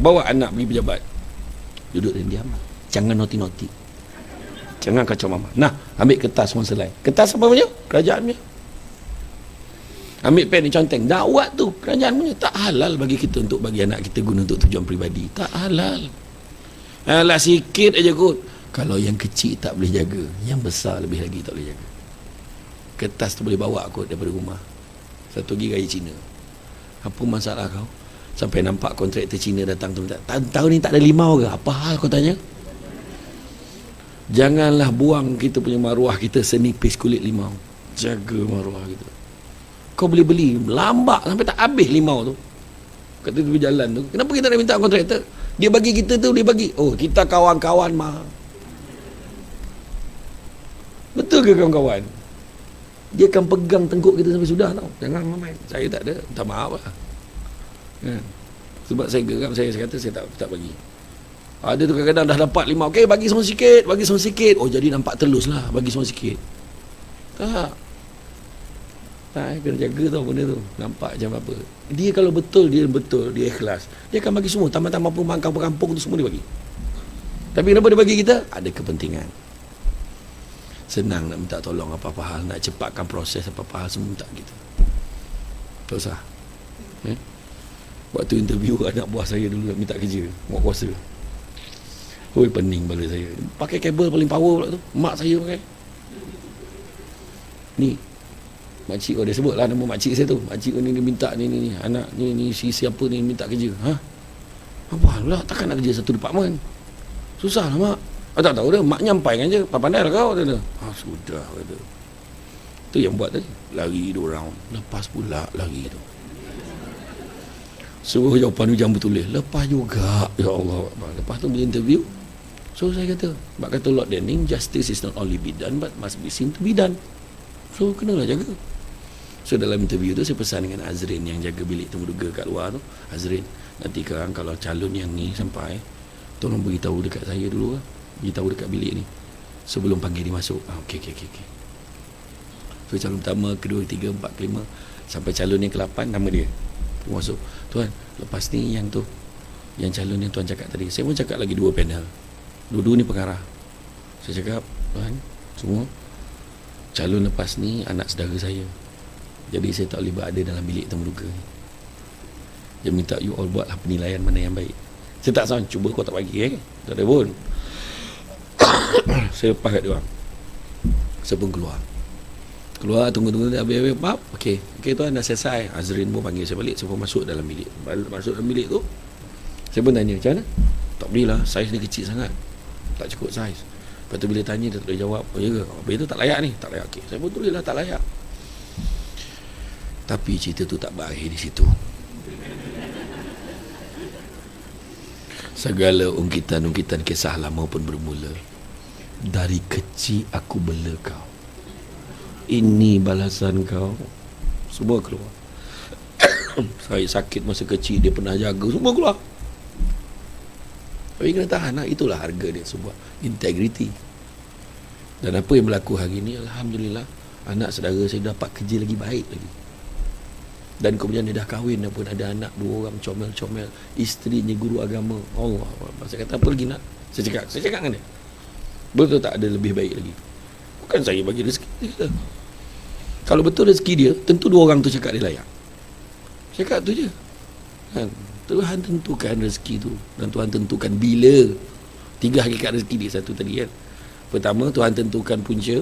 Bawa anak pergi pejabat, duduk dan diam, jangan noti-noti, jangan kacau mama. Nah, ambil kertas semua selai. Kertas apa punya? Kerajaan punya. Ambil pen ni conteng, dakwat tu kerajaan punya. Tak halal bagi kita untuk bagi anak kita guna untuk tujuan peribadi. Tak halal. Alah sikit aja kot. Kalau yang kecil tak boleh jaga, yang besar lebih lagi tak boleh jaga. Kertas tu boleh bawa kot daripada rumah. Satu lagi gaya Cina. Apa masalah kau? Sampai nampak kontraktor Cina datang tu, tahun ni tak ada limau ke? Apa hal kau tanya? Janganlah buang kita punya maruah kita senipis kulit limau. Jaga maruah kita. Kau boleh beli lambat sampai tak habis limau tu kat tepi jalan tu. Kenapa kita nak minta kontraktor? Dia bagi kita tu, dia bagi. Oh, kita kawan-kawan mah. Betul ke kawan-kawan? Dia akan pegang tengkuk kita sampai sudah tau. Jangan main. Saya tak ada, minta maaf lah. Kan? Sebab saya geram, saya kata saya tak bagi. Ada tu kadang-kadang dah dapat limau. Okey, bagi semua sikit, bagi semua sikit. Oh, jadi nampak telus lah, bagi semua sikit. Tak, kena jaga tau benda tu. Nampak macam apa. Dia kalau betul, dia ikhlas. Dia akan bagi semua. Taman-taman pemangkang-pekampung tu semua dia bagi. Tapi kenapa dia bagi kita? Ada kepentingan. Senang nak minta tolong apa-apa hal, nak cepatkan proses apa-apa hal, semua minta kita. Tak usah. Waktu interview anak buah saya dulu nak minta kerja, buat kuasa. Oi, pening bala saya. Pakai kabel paling power pula tu. Mak saya pakai. Ni makcik kau, dia sebut lah nama makcik saya tu. Makcik kau ni dia minta ni anak ni siapa ni minta kerja. Ha? Apa pula, takkan nak kerja satu departmen. Susah lah mak. Tak tahu dah, mak nyampaikan je. Pandai lah kau, kata. Sudah, kata. Tu yang buat tadi. Lari 2 round. Lepas pula lari tu. Suruh jawapan hujang bertulis. Lepas juga. Ya Allah. Lepas tu bila interview. So saya kata, bak kata Lord Denning, justice is not only be done but must be seen to be done. So kenalah jaga. So dalam interview tu saya pesan dengan Azrin yang jaga bilik temuduga kat luar tu. Azrin, nanti korang kalau calon yang ni sampai, tolong beritahu dekat saya dulu lah. Beritahu dekat bilik ni sebelum panggil dia masuk. Okey. So calon pertama, kedua, ketiga, empat, kelima, sampai calon yang ke-8 nama dia masuk. Tuan, lepas ni yang tu, yang calon yang tuan cakap tadi, saya pun cakap lagi 2 panel. Dua-dua ni pengarah. Saya cakap, tuan, semua calon lepas ni anak saudara saya. Jadi saya tak boleh berada dalam bilik temuduga ni. Dia minta you all buatlah penilaian mana yang baik. Saya tak salah, cuba kau tak bagi tak ada pun. Saya lepas kat dia orang. Saya pun keluar, tunggu habis pap. Okey tuan, dah selesai. Azrin pun panggil saya balik. Saya pun masuk dalam bilik. Masuk dalam bilik tu, saya pun tanya, macam mana? Tak boleh lah, saiz dia kecil sangat, tak cukup saiz. Lepas tu bila tanya, dia tak boleh jawab. Oh ya ke? Habis tu tak layak ni. Tak layak. Okey, saya pun tulis lah tak layak. Tapi cerita tu tak berakhir di situ. Segala ungkitan-ungkitan kisah lama pun bermula. Dari kecil aku bela kau, ini balasan kau. Semua keluar. Saya sakit masa kecil, dia pernah jaga, semua keluar. Tapi kena tahan lah. Itulah harga dia, sebuah integriti. Dan apa yang berlaku hari ini, alhamdulillah, anak saudara saya dapat kerja lagi baik lagi. Dan kemudian dia dah kahwin pun, ada anak 2 orang, comel-comel, isterinya guru agama. Allah, saya kata apa lagi nak? Saya cakap dengan dia, betul tak ada lebih baik lagi? Bukan saya bagi rezeki dia. Kalau betul rezeki dia, tentu 2 orang tu cakap dia layak. Cakap tu je kan? Tuhan tentukan rezeki tu, dan Tuhan tentukan bila. 3 hakikat rezeki dia. Satu tadi kan, pertama Tuhan tentukan punca,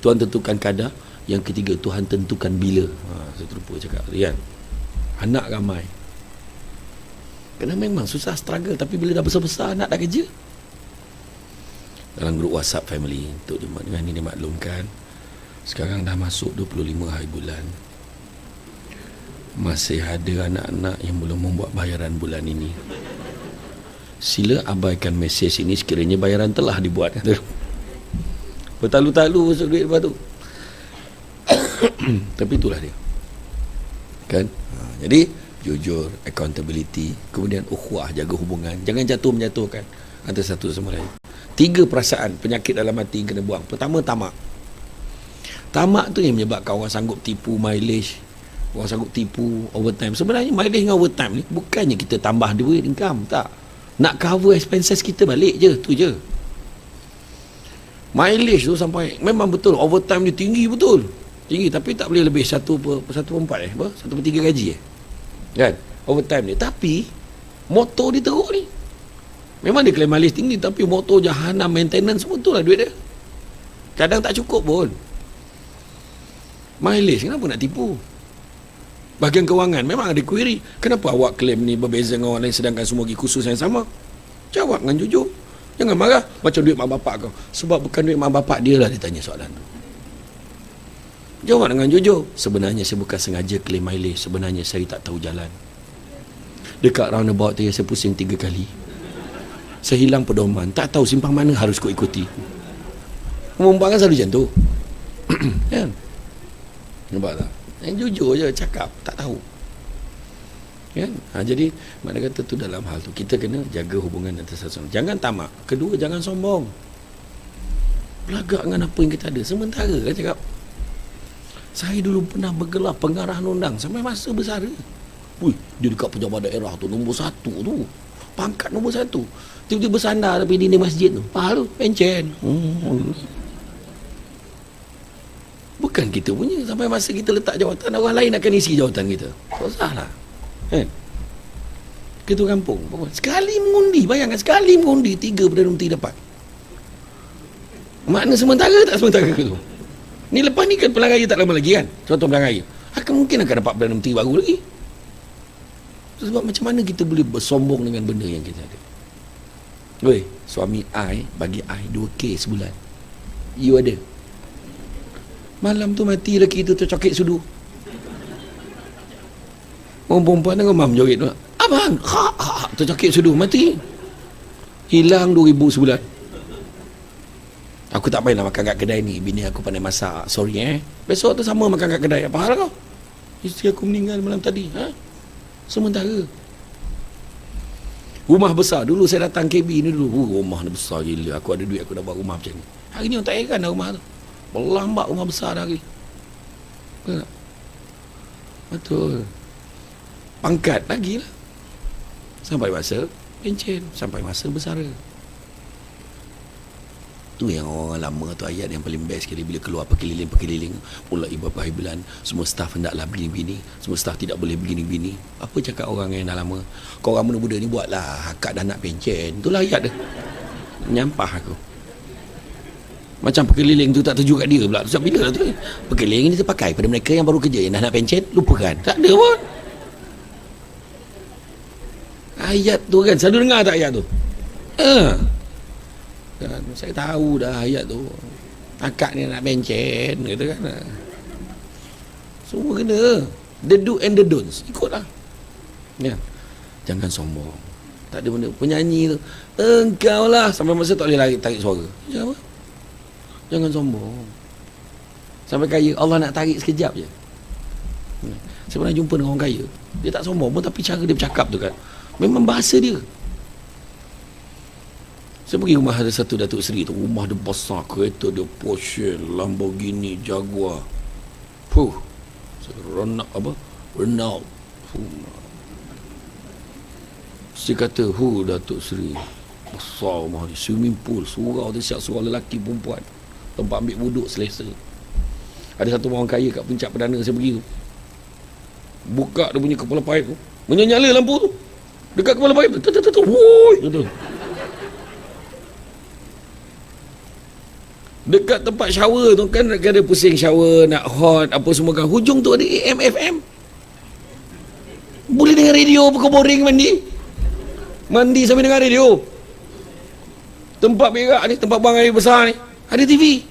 Tuhan tentukan kadar. Yang ketiga, Tuhan tentukan bila. Saya terlupa cakap tadi kan. Anak ramai, kerana memang susah, struggle. Tapi bila dah besar-besar, anak dah kerja. Dalam grup WhatsApp family, untuk dengan ini dimaklumkan, sekarang dah masuk 25 hari bulan, masih ada anak-anak yang belum membuat bayaran bulan ini. Sila abaikan mesej ini sekiranya bayaran telah dibuat. Bertalu-talu masuk duit lepas tu. Tapi itulah dia kan. Jadi jujur, accountability, kemudian ukhuwah, jaga hubungan, jangan jatuh-menjatuhkan antara satu sama lain. 3 perasaan penyakit dalam hati yang kena buang. Pertama, tamak. Tamak tu yang menyebabkan orang sanggup tipu mileage, orang sanggup tipu overtime. Sebenarnya mileage dengan overtime ni bukannya kita tambah duit income, tak. Nak cover expenses kita balik je, tu je. Mileage tu sampai, memang betul overtime dia tinggi betul. Tinggi, tapi tak boleh lebih 1/4 apa? 1/3 gaji kan? Overtime dia. Tapi motor dia teruk ni. Memang dia claim mileage tinggi, tapi motor jahanam, maintenance semua tu lah duit dia. Kadang tak cukup pun. Mileage, kenapa nak tipu? Bahagian kewangan memang ada query. Kenapa awak claim ni berbeza dengan orang lain sedangkan semua pergi kursus yang sama? Jawab dengan jujur. Jangan marah macam duit mak bapak kau. Sebab bukan duit mak bapak dia lah dia tanya soalan tu. Jawab dengan jujur. Sebenarnya saya bukan sengaja claim mileage. Sebenarnya saya tak tahu jalan. Dekat roundabout tu saya pusing 3 kali. Saya hilang pedoman. Tak tahu simpang mana harus kau ikuti. Perempuan kan selalu macam tu. Kan? Nampak tak? Yang jujur je cakap, tak tahu. Kan? Jadi makna kata tu dalam hal tu kita kena jaga hubungan antara satu sama. Jangan tamak. Kedua, jangan sombong. Belagak dengan apa yang kita ada. Sementara kan cakap, saya dulu pernah bergelar pengarah undang sampai masa bersara. Wih, dia dekat pejabat daerah tu nombor 1 tu. Pangkat nombor 1. Tiba-tiba bersandar tapi dinding masjid tu. Faham tu? Pencen. Bukan kita punya. Sampai masa kita letak jawatan, orang lain akan isi jawatan kita. Susah lah. Kan? Ketua kampung. Sekali mengundi. Bayangkan, sekali mengundi 3 Perdana Menteri dapat. Makna sementara tak sementara ke tu? Ni lepas ni kan pilihan raya tak lama lagi kan? Contoh pilihan raya. Mungkin akan dapat Perdana Menteri baru lagi. Sebab macam mana kita boleh bersombong dengan benda yang kita ada? Weh, suami I bagi I 2K sebulan. You ada? Malam tu mati lelaki tu tercokit sudu. Orang perempuan dengan mam joget tu. Abang, tercokit sudu, mati. Hilang 2,000 sebulan. Aku tak payah nak makan kat kedai ni. Bini aku pandai masak. Sorry besok tu sama makan kat kedai. Apa hal kau? Isteri aku meninggal malam tadi. Sementara. Rumah besar. Dulu saya datang KB ni dulu. Rumah ni besar gila. Aku ada duit, aku dah buat rumah macam ni. Hari ni orang tak heran dah rumah tu. Berlambak rumah besar dah lagi. Betul tak? Betul. Pangkat lagi lah. Sampai masa pencen. Sampai masa bersara. Tu yang orang lama tu ayat yang paling best sekali. Bila keluar perkeliling mulai beberapa bulan, semua staff hendaklah begini-begini, semua staff tidak boleh begini-begini. Apa cakap orang yang dah lama? Kau orang muda-muda ni buatlah, akak dah nak pencen. Itulah ayat dia. Nyampah aku. Macam perkeliling tu tak terju kat dia pula. Sebab bila lah tu? Perkeliling ni terpakai pada mereka yang baru kerja, yang dah nak pencen, lupakan. Tak ada pun. Ayat tu kan, selalu dengar tak ayat tu? Kan, saya tahu dah ayat tu. Akak ni nak pencen, kata kan. Semua kena. The do and the don'ts. Ikutlah. Ya. Jangan sombong. Tak ada benda. Penyanyi tu, engkau lah. Sampai masa tak boleh tarik suara. Jangan apa? Jangan sombong. Sampai kaya, Allah nak tarik sekejap je. Saya pernah jumpa dengan orang kaya. Dia tak sombong pun, tapi cara dia bercakap tu kan, memang bahasa dia. Saya pergi rumah ada satu Datuk Seri tu. Rumah dia besar, kereta dia Porsche, Lamborghini, Jaguar. Renault. Saya kata, Datuk Seri, besar rumah dia, swimming pool, surau dia siap surau lelaki perempuan, tempat ambil wuduk selesa. Ada satu orang kaya kat puncak perdana saya pergi tu, buka dia punya kepala paip tu, menyala lampu tu dekat kepala paip tu, woi gitu. Dekat tempat shower tu kan ada pusing shower, nak hot apa semua kan, hujung tu ada AM FM. Boleh dengar radio apa, kau boring mandi sambil dengar radio. Tempat berak ni, tempat buang air besar ni, ada TV.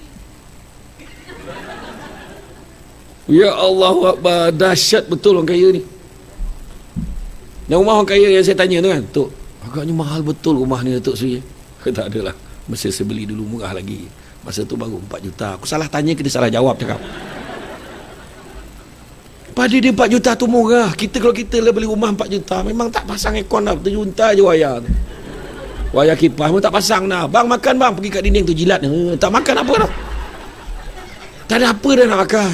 Ya Allah Akbar, dahsyat betul orang kaya ni. Dan rumah orang kaya yang saya tanya tu kan, Tok, agaknya mahal betul rumah ni Datuk Seri. Tak adalah, masa saya beli dulu murah lagi. Masa tu baru 4 juta. Aku salah tanya ke dia salah jawab cakap. Pada dia 4 juta tu murah. Kalau kita lah beli rumah 4 juta, memang tak pasang aircon dah. Terjunta je wayar tu. Wayar kipas pun tak pasang dah. Bang makan bang, pergi kat dinding tu jilat. Tak makan apa dah. Tak ada apa dah nak makan.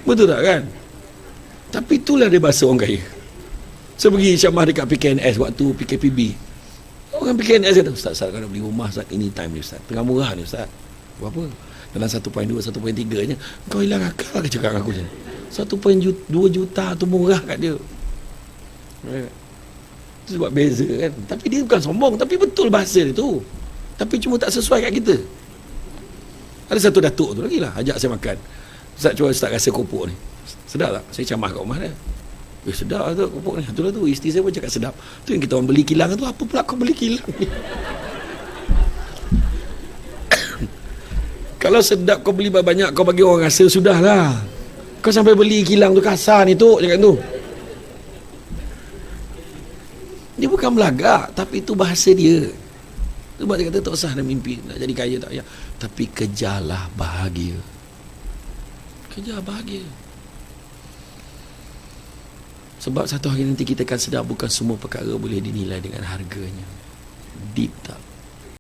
Betul tak kan? Tapi itulah dia bahasa orang kaya. Saya pergi syamah dekat PKNS waktu PKPB. Orang PKNS kata, Ustaz, kau nak beli rumah Ustaz, anytime ni Ustaz. Tengah murah ni Ustaz. Berapa? Dalam 1.2, 1.3 je. Kau hilang akal ke cakap aku macam ni? 1.2 juta tu murah kat dia. Itu sebab beza kan. Tapi dia bukan sombong, tapi betul bahasa dia tu. Tapi cuma tak sesuai kat kita. Ada satu datuk tu lagi lah, ajak saya makan. Ustaz, cuba Ustaz rasa kopok ni. Sedap tak? Saya camah kat rumah dia. Sedap lah tu kopok ni. Itulah tu, isteri saya pun cakap sedap. Tu yang kita orang beli kilang tu, apa pula kau beli kilang ni? Kalau sedap kau beli banyak, kau bagi orang rasa, sudahlah. Kau sampai beli kilang tu kasar ni tu, cakap tu. Dia bukan belagak, tapi itu bahasa dia. Sebab dia kata tak usah nak mimpi nak jadi kaya, tak payah. Tapi kejarlah bahagia. Kejar bahagia. Sebab satu hari nanti kita akan sedar bukan semua perkara boleh dinilai dengan harganya. Deep tak?